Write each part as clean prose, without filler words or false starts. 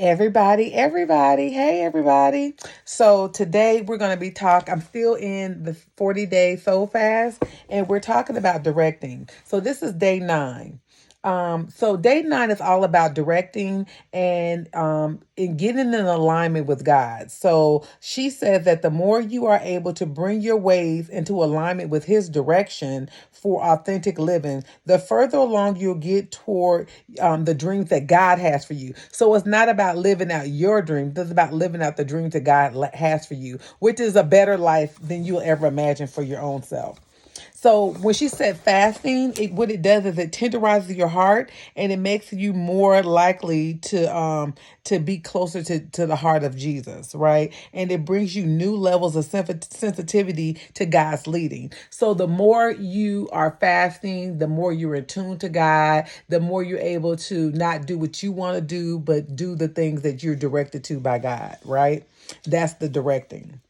Everybody. Hey, everybody. So today we're going to be I'm still in the 40-day soul fast, and we're talking about directing. So this is day 9. So day 9 is all about directing and getting in alignment with God. So she says that the more you are able to bring your ways into alignment with His direction for authentic living, the further along you'll get toward the dreams that God has for you. So it's not about living out your dreams; it's about living out the dreams that God has for you, which is a better life than you'll ever imagine for your own self. So when she said fasting, what it does is it tenderizes your heart and it makes you more likely to be closer to the heart of Jesus, right? And it brings you new levels of sensitivity to God's leading. So the more you are fasting, the more you're in tune to God, the more you're able to not do what you want to do, but do the things that you're directed to by God, right? That's the directing.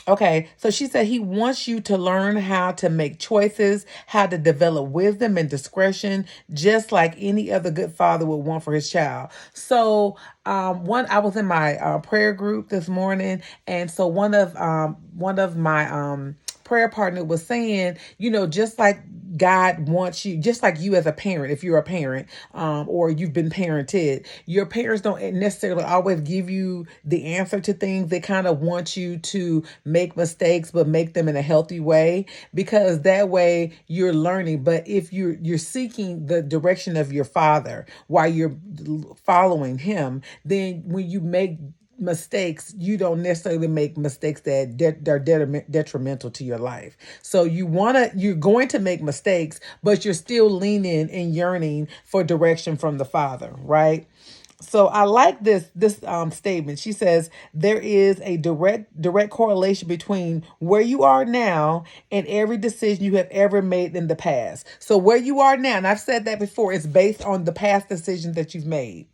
Okay, so she said he wants you to learn how to make choices, how to develop wisdom and discretion, just like any other good father would want for his child. So, I was in my prayer group this morning, and so one of my prayer partner was saying, just like God wants you, just like you as a parent, if you're a parent, or you've been parented, your parents don't necessarily always give you the answer to things. They kind of want you to make mistakes, but make them in a healthy way, because that way you're learning. But if you're seeking the direction of your father while you're following him, then when you make mistakes, you don't necessarily make mistakes that are detrimental to your life. So you're going to make mistakes, but you're still leaning and yearning for direction from the Father, right? So I like this statement. She says there is a direct correlation between where you are now and every decision you have ever made in the past. So where you are now, and I've said that before, it's based on the past decisions that you've made.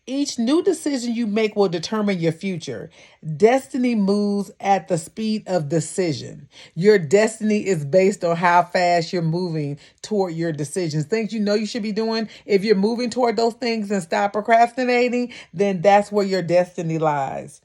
Each new decision you make will determine your future. Destiny moves at the speed of decision. Your destiny is based on how fast you're moving toward your decisions. Things you know you should be doing. If you're moving toward those things and stop procrastinating, then that's where your destiny lies.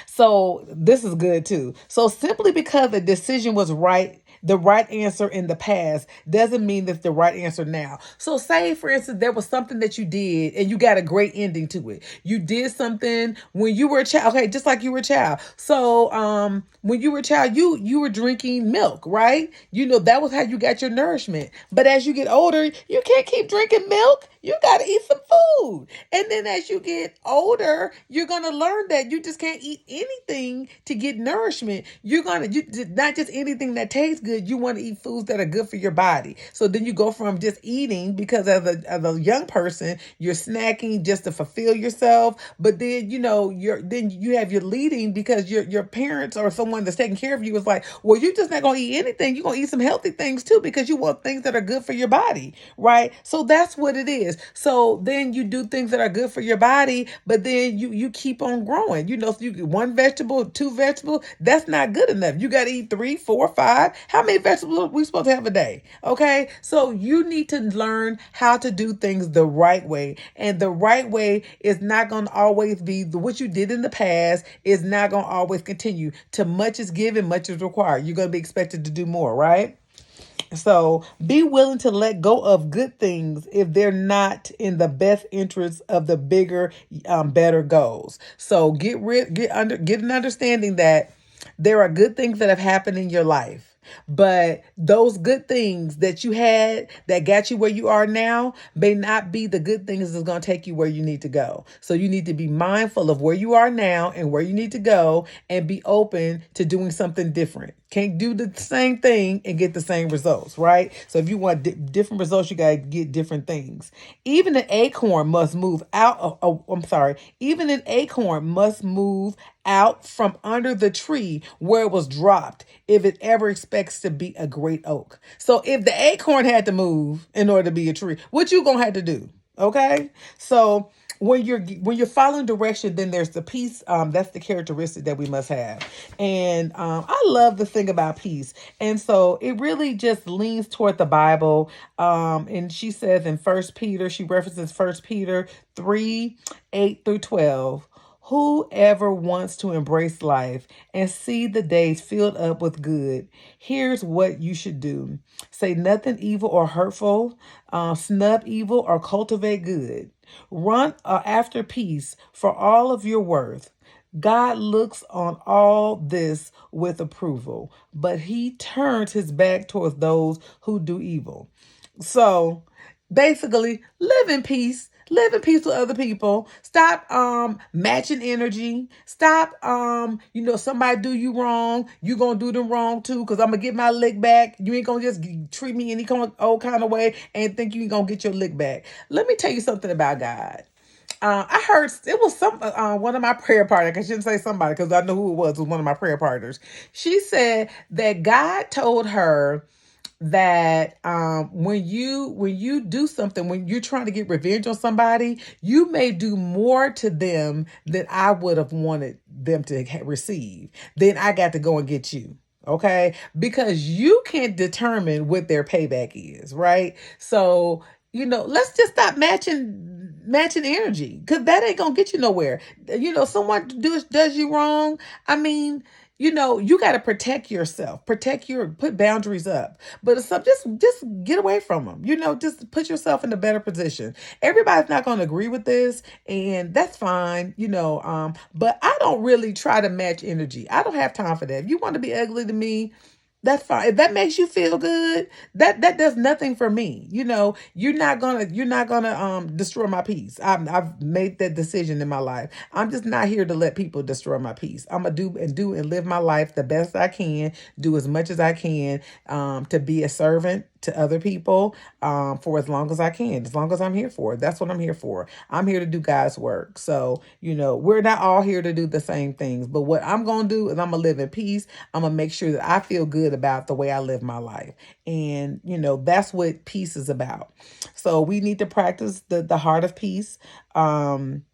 So this is good too. So simply because the decision was right, the right answer in the past doesn't mean that's the right answer now. So say for instance, there was something that you did and you got a great ending to it. You did something when you were a child. Okay, just like you were a child. So when you were a child, you were drinking milk, right? That was how you got your nourishment. But as you get older, you can't keep drinking milk. You got to eat some food. And then as you get older, you're going to learn that you just can't eat anything to get nourishment. Not just anything that tastes good. You want to eat foods that are good for your body. So then you go from just eating, because as a young person, you're snacking just to fulfill yourself. But then, you have your leading, because your parents or someone that's taking care of you is like, well, you're just not going to eat anything. You're going to eat some healthy things too, because you want things that are good for your body, right? So that's what it is. So then you do things that are good for your body, but then you keep on growing. If you get one vegetable, two vegetables, that's not good enough. You got to eat 3, 4, 5. How many vegetables are we supposed to have a day? Okay. So you need to learn how to do things the right way. And the right way is not going to always be what you did in the past is not going to always continue. To much is given, much is required. You're going to be expected to do more, right? So be willing to let go of good things if they're not in the best interest of the bigger, better goals. So get an understanding that there are good things that have happened in your life. But those good things that you had that got you where you are now may not be the good things that's going to take you where you need to go. So you need to be mindful of where you are now and where you need to go, and be open to doing something different. Can't do the same thing and get the same results, right? So if you want different results, you got to get different things. Even an acorn must move out of, even an acorn must move out from under the tree where it was dropped if it ever expects to be a great oak. So if the acorn had to move in order to be a tree, what you gonna have to do? Okay? So when you're following direction, then there's the peace. That's the characteristic that we must have. And I love the thing about peace. And so it really just leans toward the Bible. And she says in First Peter, she references First Peter 3:8-12. Whoever wants to embrace life and see the days filled up with good, here's what you should do. Say nothing evil or hurtful, snub evil or cultivate good. Run after peace for all of your worth. God looks on all this with approval, but he turns his back towards those who do evil. So basically, live in peace with other people. Stop matching energy. Stop somebody do you wrong, you gonna do them wrong too, because I'm gonna get my lick back. You ain't gonna just treat me any old kind of way and think you ain't gonna get your lick back. Let me tell you something about God. I heard it was one of my prayer partners. I shouldn't say somebody because I know who it was. It was one of my prayer partners. She said that God told her that when you do something, when you're trying to get revenge on somebody, you may do more to them than I would have wanted them to receive. Then I got to go and get you. Okay, because you can't determine what their payback is, right? So let's just stop matching energy, because that ain't gonna get you nowhere. Someone does you wrong. I mean, you got to protect yourself, put boundaries up. But it's just get away from them. Just put yourself in a better position. Everybody's not going to agree with this, and that's fine. But I don't really try to match energy. I don't have time for that. If you want to be ugly to me, that's fine. If that makes you feel good, that does nothing for me. You're not gonna destroy my peace. I've made that decision in my life. I'm just not here to let people destroy my peace. I'm gonna do and live my life the best I can, do as much as I can, to be a servant to other people, for as long as I can, as long as I'm here for it. That's what I'm here for. I'm here to do God's work. So, we're not all here to do the same things, but what I'm going to do is I'm going to live in peace. I'm going to make sure that I feel good about the way I live my life. And, that's what peace is about. So we need to practice the heart of peace. And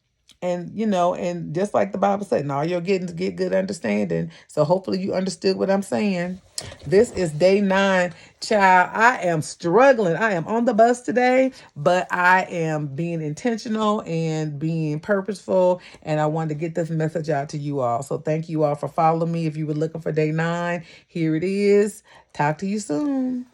just like the Bible said, now you're getting to get good understanding. So hopefully you understood what I'm saying. This is day 9. Child, I am struggling. I am on the bus today, but I am being intentional and being purposeful. And I wanted to get this message out to you all. So thank you all for following me. If you were looking for day 9, here it is. Talk to you soon.